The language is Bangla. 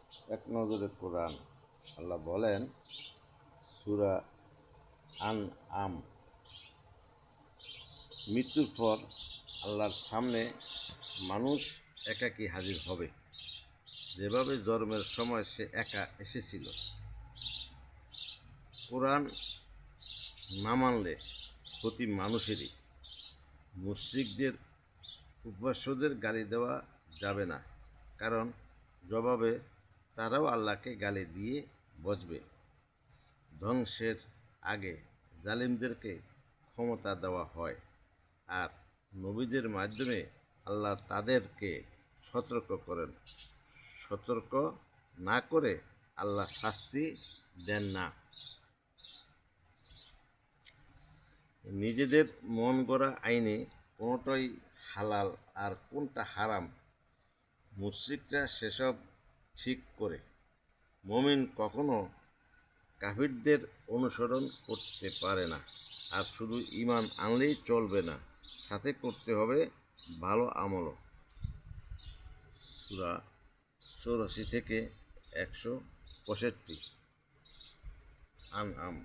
এক নজরে কোরআন। আল্লাহ বলেন সূরা আনআম, মৃত্যুর পর আল্লাহর সামনে মানুষ একাকী হাজির হবে, যেভাবে জন্মের সময় সে একা এসেছিল। কোরআন না মানলে প্রতি মানুষেরই। মুশরিকদের উপাস্যদের গালি দেওয়া যাবে না, কারণ জবাবে তারাও আল্লাহকে গালি দিয়ে বসবে। ধ্বংসের আগে জালিমদেরকে ক্ষমতা দেওয়া হয়, আর নবীদের মাধ্যমে আল্লাহ তাদেরকে সতর্ক করেন। সতর্ক না করে আল্লাহ শাস্তি দেন না। নিজেদের মন গড়া আইনে কোনোটাই হালাল আর কোনটা হারাম মুশরিকরা সেসব ঠিক করে। মুমিন কখনো কাফিরদের অনুসরণ করতে পারে না। আর শুধু ঈমান আনলেই চলবে না, সাথে করতে হবে ভালো আমলও। সূরা 84 থেকে 165 আনআম।